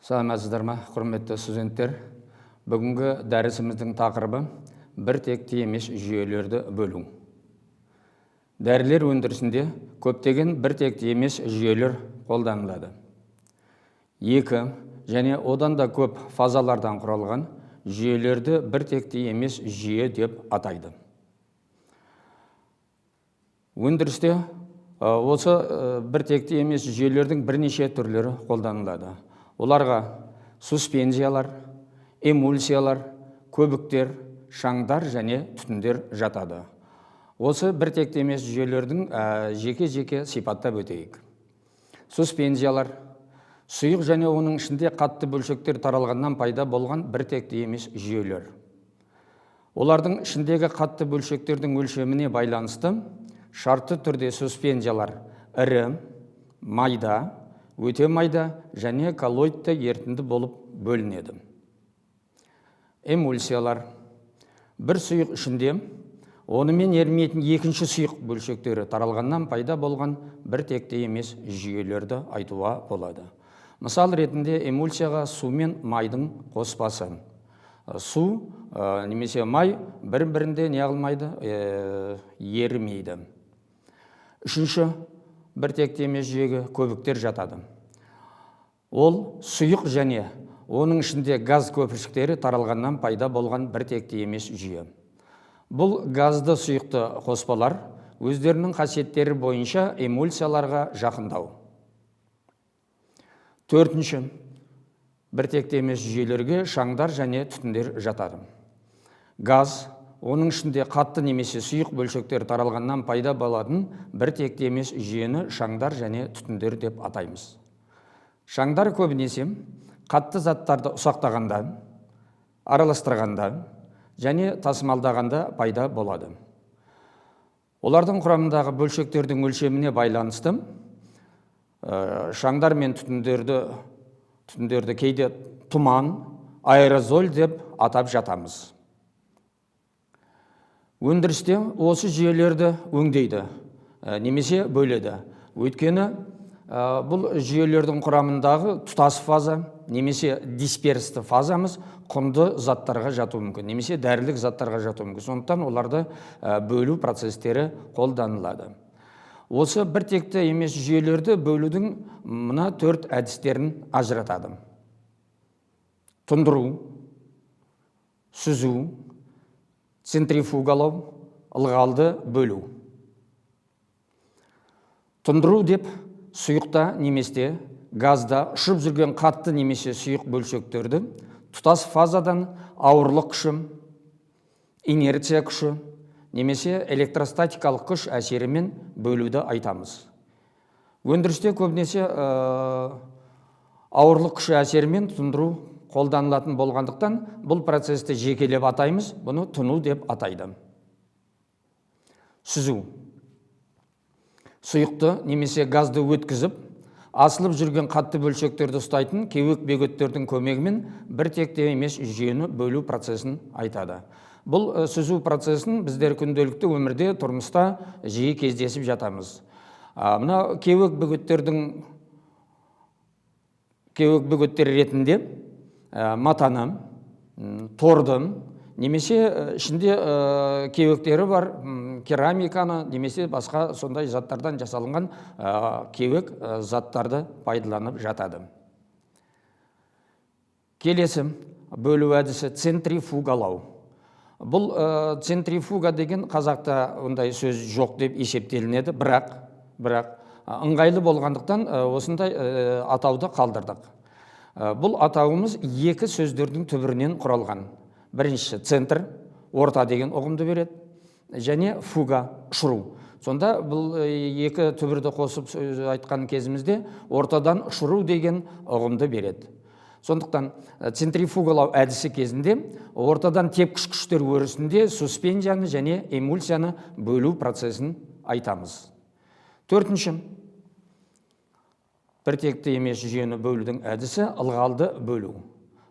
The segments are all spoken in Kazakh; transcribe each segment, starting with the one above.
Саламатсыздар ма, құрметті студенттер? Бүгінгі дәрісіміздің тақырыбы бір текті емес жүйелерді бөлу. Дәрілер өндірісінде көптеген бір текті емес жүйелер қолданылады. Екі және одан да көп фазалардан құралған жүйелерді бір текті емес жүйе деп атайды. Өндірісте осы бір текті емес жүйелердің бірнеше түрлері қолданылады. Оларға суспензиялар, эмульсиялар, көбіктер, шаңдар және түтіндер жатады. Осы бір текті емес жүйелердің жеке-жеке сипаттап өтейік. Суспензиялар сұйық және оның ішінде қатты бөлшектер таралғаннан пайда болған бір текті емес жүйелер. Олардың ішіндегі қатты бөлшектердің өлшеміне байланысты шартты түрде суспензиялар ірі, майда, өте майда және коллоидты ерітінді болып бөлінеді. Эмульсиялар бір сұйық ішінде онымен ерімейтін екінші сұйық бөлшектері таралғаннан пайда болған бір текті емес жүйелерді айтуға болады. Мысал ретінде эмульсияға су мен майдың қоспасы. Су немесе май бір-бірінде не қылмайды, ерімейді. Үшінші бір текті емес жүйеге көбіктер жатады. Ол сұйық және оның ішінде газ көпіршіктері таралғаннан пайда болған бір текті емес жүйе. Бұл газды сұйықты қоспалар өздерінің қасиеттері бойынша эмульсияларға жақындау. Төртінші, бір текті емес жүйелерге шаңдар және түтіндер жатады. Газ, оның ішінде қатты немесе сұйық бөлшектер таралғаннан пайда болатын бір текті емес жүйені шаңдар және түтіндер деп атаймыз. Шаңдар көбінесе қатты заттарды ұсақтағанда, араластырғанда және тасымалдағанда пайда болады. Олардың құрамындағы бөлшектердің өлшеміне байланысты шаңдар мен түтіндерді кейде тұман, аэрозоль деп атап жатамыз. Өндірісте осы жүйелерді өңдейді, немесе бөледі. Өйткені бұл жүйелердің құрамындағы тұтас фаза, немесе дисперсті фазамыз құнды заттарға жатуы мүмкін, немесе дәрілік заттарға жатуы мүмкін. Сондықтан оларды бөлу процестері қолданылады. Осы бір текті емес жүйелерді бөлудің мына төрт әдістерін ажыратады. Тұндыру, сүзу, центрифугалау, ылғалды бөлу. Тұндыру деп сұйықта немесе газда ұшып жүрген қатты немесе сұйық бөлшектерді тұтас фазадан ауырлық күші, инерция күші немесе электростатикалық күш әсерімен бөлуді айтамыз. Өндірісте көбінесе ауырлық күші әсерімен тұндыру қолданылатын болғандықтан бұл процесті жекелеп атаймыз, бұны тұну деп атайды. Сүзу. Сұйықты немесе газды өткізіп, асылып жүрген қатты бөлшектерді ұстайтын кеуек бөгеттердің көмегімен бір текті емес жүйені бөлу процесін айтады. Бұл сүзу процесін біздер күнделікті өмірде, тұрмыста жиі кездесіп жатамыз. Мына кеуек бөгеттер ретінде матаны, торды, немесе ішінде кеуектері бар керамиканы, немесе басқа сондай заттардан жасалынған кеуек заттарды пайдаланып жатады. Келесі бөлу әдісі центрифугалау. Бұл центрифуга деген қазақта ондай сөз жоқ деп есептелінеді, бірақ ыңғайлы болғандықтан осындай атауды қалдырдық. Бұл атауымыз екі сөздердің түбірінен құралған. Біріншісі центр, орта деген ұғымды береді, және фуга, ұшыру. Сонда бұл екі түбірді қосып айтқан кезімізде ортадан ұшыру деген ұғымды береді. Сондықтан центрифугалау әдісі кезінде ортадан тепкіш күштер өрісінде суспензияны және эмульсияны бөлу процесін айтамыз. Төртінші, бір текті емес жүйені бөлудің әдісі ылғалды бөлу.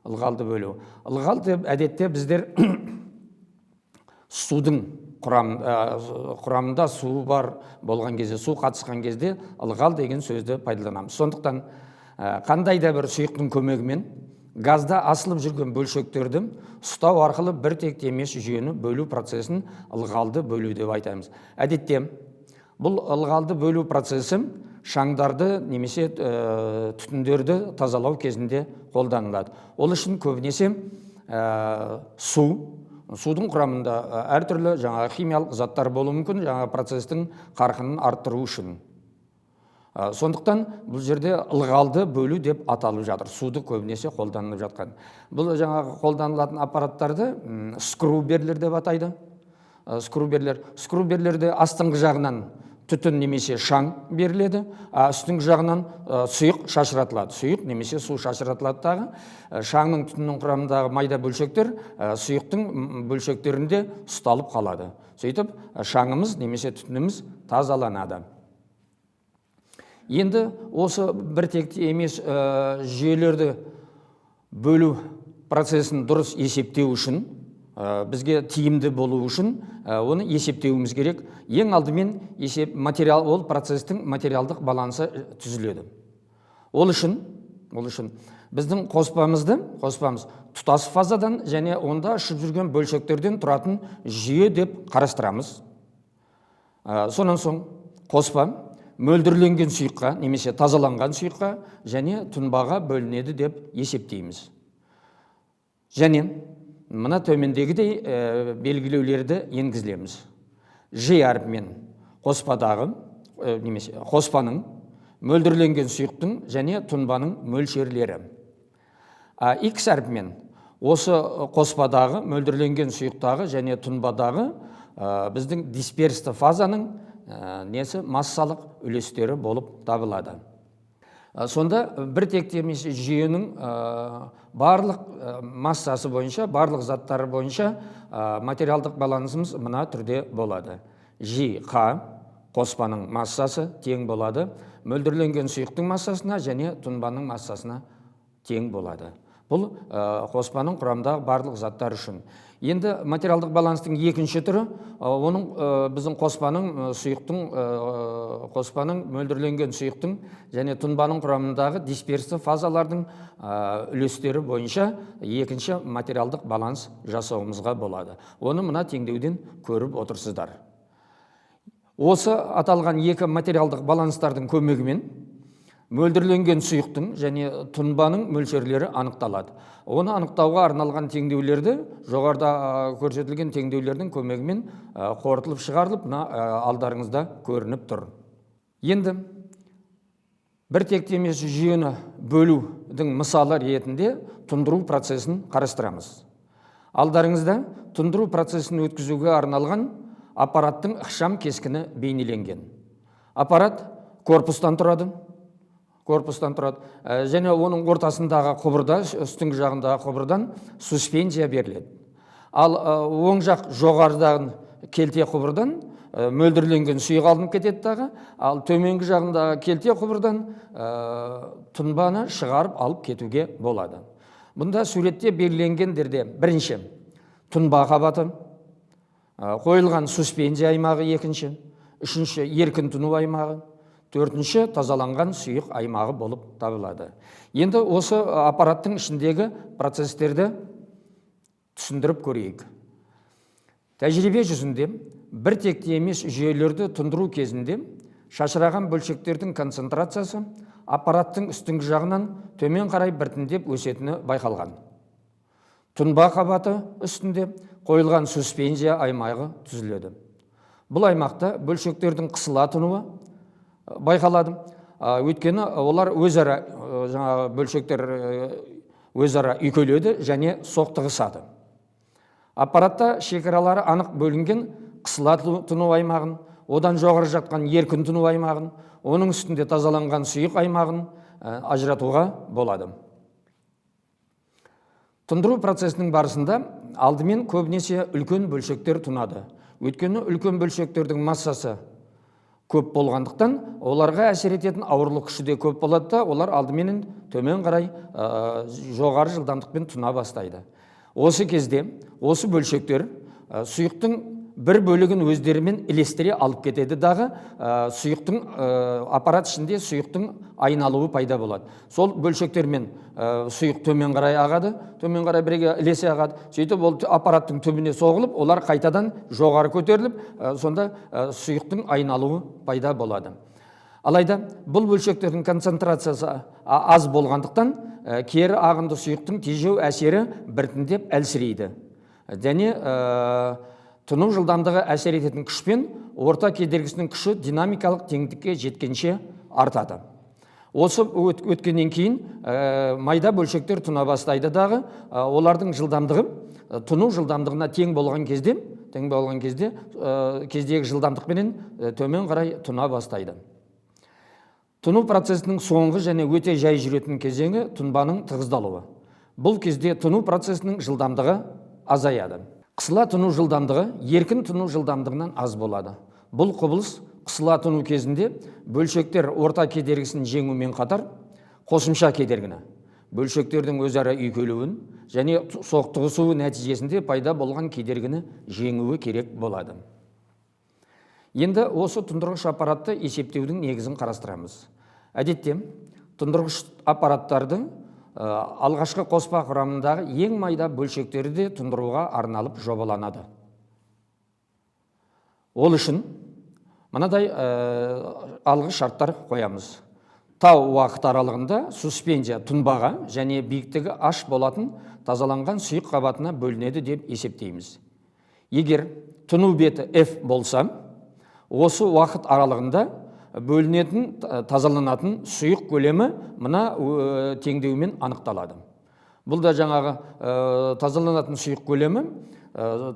Ылғал деп әдетте біздер судың құрамында су бар болған кезде, су қатысқан кезде ылғал деген сөзді пайдаланамыз. Сондықтан қандай да бір сұйықтың көмегімен газда асылып жүрген бөлшектерді ұстау арқылы бір текті емес жүйені бөлу процесін ылғалды бөлу деп айтамыз. Әдетте бұл ылғалды бөлу процесі шаңдарды немесе түтіндерді тазалау кезінде қолданылады. Ол үшін көбінесе судың құрамында әртүрлі химиялық заттар болуы мүмкін, процестің қарқынын арттыру үшін. Сондықтан бұл жерде ылғалды бөлу деп аталып жатыр. Суды көбінесе қолданылып жатқан. Бұл қолданылатын аппараттарды скруберлер деп атайды. Скруберлерде астыңғы жағынан түтін немесе шаң беріледі, үстіңгі жағынан сұйық шашыратылады. Сұйық немесе су шашыратылады дағы. Шаңның түтіннің құрамындағы майда бөлшектер сұйықтың бөлшектерінде ұсталып қалады. Сөйтіп, шаңымыз немесе түтініміз тазаланады. Енді осы бір текті емес жүйелерді бөлу процесін дұрыс есептеу үшін, бізге тиімді болу үшін оны есептеуіміз керек. Ең алдымен ол процестің материалдық балансы түзіледі. Ол үшін біздің қоспамыз тұтас фазадан және онда ұшып жүрген бөлшектерден тұратын жүйе деп қарастырамыз. Сонан соң қоспа мөлдірленген сұйыққа немесе тазаланған сұйыққа және тұнбаға бөлінеді деп есептейміз. Және мына төмендегідей белгілеулерді енгізілеміз. Ж әрпімен қоспаның мөлдірленген сұйықтың және тұнбаның мөлшерлері. X әрпімен осы қоспадағы мөлдірленген сұйықтағы және тұнбадағы біздің дисперсті фазаның массалық үлестері болып табылады. Сонда бір текті емес жүйенің барлық массасы бойынша, барлық заттары бойынша материалдық балансымыз мына түрде болады. Ж, Қ, қоспаның массасы тең болады, мөлдірленген сұйықтың массасына және тұнбаның массасына тең болады. Бұл қоспаның құрамындағы барлық заттар үшін. Енді материалдық баланстың екінші түрі, оның біздің қоспаның мөлдірленген сұйықтың және тұнбаның құрамындағы дисперсті фазалардың үлестері бойынша екінші материалдық баланс жасауымызға болады. Оны мына теңдеуден көріп отырсыздар. Осы аталған екі материалдық баланстардың көмегімен мөлдірленген сұйықтың және тұнбаның мөлшерлері анықталады. Оны анықтауға арналған теңдеулерді жоғарыда көрсетілген теңдеулердің көмегімен қорытылып шығарылып, алдарыңызда көрініп тұр. Енді бір текті емес жүйені бөлудің мысалы ретінде тұндыру процесін қарастырамыз. Алдарыңызда тұндыру процесін өткізуге арналған аппараттың ықшам кескіні бейнеленген. Аппарат корпустан тұрады. Және оның ортасындағы құбырда, үстіңгі жағындағы құбырдан суспензия беріледі. Ал оң жақ жоғарыдағы келте құбырдан мөлдірленген сұйық алынып кетеді дағы, ал төменгі жағындағы келте құбырдан тұнбаны шығарып алып кетуге болады. Бұнда суретте белгіленгендерде бірінші тұнба қабаты, қойылған суспензия аймағы екінші, үшінші еркін тұну аймағы, төртінші тазаланған сұйық аймағы болып табылады. Енді осы аппараттың ішіндегі процестерді түсіндіріп көрейік. Тәжірибе жүзінде бір текті емес жүйелерді тұндыру кезінде шашыраған бөлшектердің концентрациясы аппараттың үстіңгі жағынан төмен қарай біртіндеп өсетіні байқалған. Тұнба қабаты үстінде қойылған суспензия аймағы түзіледі. Бұл аймақта бөлшектердің қысыла тұнуы байқалады. Өйткені олар бөлшектер өзара үйкеледі және соқтығысады. Аппаратта шекаралары анық бөлінген қысыла тұну аймағын, одан жоғары жатқан еркін тұну аймағын, оның үстінде тазаланған сұйық аймағын ажыратуға болады. Тұндыру процесінің барысында алдымен көбінесе үлкен бөлшектер тұнады. Өйткені үлкен бөлшектердің массасы көп болғандықтан, оларға әсер ететін ауырлық күші де көп болады да, олар алдымен төмен қарай жоғары жылдамдықпен тұна бастайды. Осы кезде осы бөлшектер сұйықтың бір бөлігін өздерімен ілестіре алып кетеді дағы сұйықтың аппарат ішінде сұйықтың айналуы пайда болады. Сол бөлшектермен сұйық төмен қарай ағады, төмен қарай бірге ілесе ағады. Сөйтіп ол аппараттың түбіне соғылып, олар қайтадан жоғары көтеріліп, сонда сұйықтың айналуы пайда болады. Алайда бұл бөлшектердің концентрациясы аз болғандықтан кері ағынды сұйықтың тежеу әсері біртіндеп әлсірейді. Және тұну жылдамдығы әсер ететін күшпен орта кедергісінің күші динамикалық теңдікке жеткенше артады. Осы өткеннен кейін майда бөлшектер тұна бастайды дағы, олардың жылдамдығы тұну жылдамдығына тең болған кезде кездегі жылдамдықпенен төмен қарай тұна бастайды. Тұну процесінің соңғы және өте жай жүретін кезеңі тұнбаның тығыздалуы. Бұл кезде тұну процесінің жылдамдығы азаяды. Қысыла тұну жылдамдығы еркін тұну жылдамдығынан аз болады. Бұл құбылыс қысыла тұну кезінде бөлшектер орта кедергісін жеңумен қатар қосымша кедергіні, бөлшектердің өзара үйкелуін және соқтығысуы нәтижесінде пайда болған кедергіні жеңуі керек болады. Енді осы тұндырғыш аппаратты есептеудің негізін қарастырамыз. Әдетте, тұндырғыш аппараттардың алғашқы қоспа құрамындағы ең майда бөлшектері де тұндыруға арналып жобаланады. Ол үшін мынадай алғы шарттар қоямыз. Тау уақыт аралығында суспензия тұнбаға және биіктігі h болатын тазаланған сұйық қабатына бөлінеді деп есептейміз. Егер тұну беті f болса, осы уақыт аралығында бөлінетін, тазаланатын сұйық көлемі мына теңдеумен анықталады. Бұл да жаңағы тазаланатын сұйық көлемі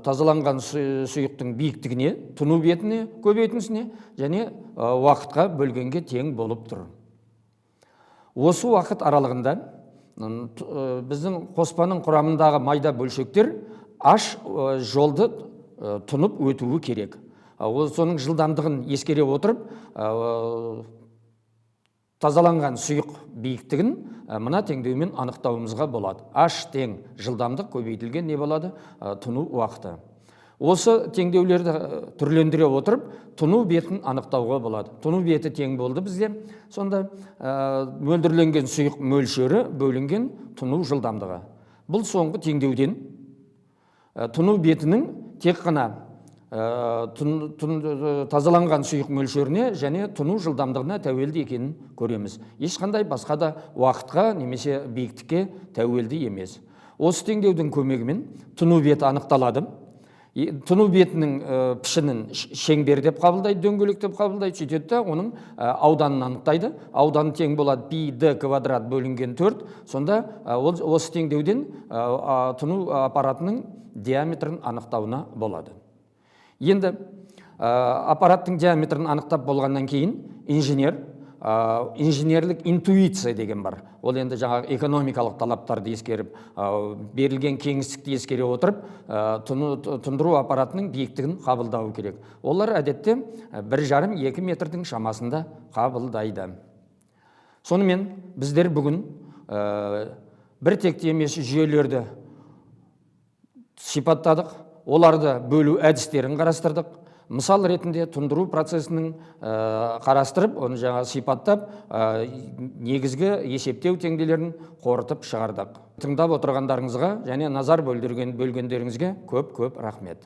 тазаланған сұйықтың биіктігіне, тұну бетіне, көбейтіндісіне және уақытқа бөлгенге тең болып тұр. Осы уақыт аралығында біздің қоспаның құрамындағы майда бөлшектер h жолды тұнып өтуі керек. Соның жылдамдығын ескере отырып, тазаланған сұйық биіктігін мына теңдеумен анықтауымызға болады. H тең жылдамдық көбейтілген не болады? Тұну уақыты. Осы теңдеулерді түрлендіре отырып, тұну бетін анықтауға болады. Тұну беті тең болды бізде. Сонда мөлдірленген сұйық мөлшері бөлінген тұну жылдамдығы. Бұл соңғы теңдеуден тұну бетінің тек қана тазаланған сұйық мөлшеріне және тұну жылдамдығына тәуелді екенін көреміз. Ешқандай басқа да уақытқа немесе биіктікке тәуелді емес. Осы теңдеудің көмегімен тұну беті анықталады. Тұну бетінің пішінін шеңбер деп қабылдайды, дөңгелек деп қабылдайды, сөйтеді, оның ауданын анықтайды. Ауданы тең болады пи д квадрат бөлінген 4. Сонда осы теңдеуден тұну аппаратының диаметрін анықтауына болады. Енді аппараттың диаметрін анықтап болғаннан кейін инженерлік интуиция деген бар. Ол енді жаңағы экономикалық талаптарды ескеріп, берілген кеңістікті ескере отырып, тұндыру аппаратының биіктігін қабылдауы керек. Олар әдетте 1,5-2 метрдің шамасында қабылдайды. Сонымен біздер бүгін бір текті емес жүйелерді сипаттадық. Оларды бөлу әдістерін қарастырдық. Мысал ретінде тұндыру процесінің қарастырып, оны жаңа сипаттап, негізгі есептеу теңдеулерін қорытып шығардық. Тыңдап отырғандарыңызға және назар бөлгендеріңізге көп рахмет.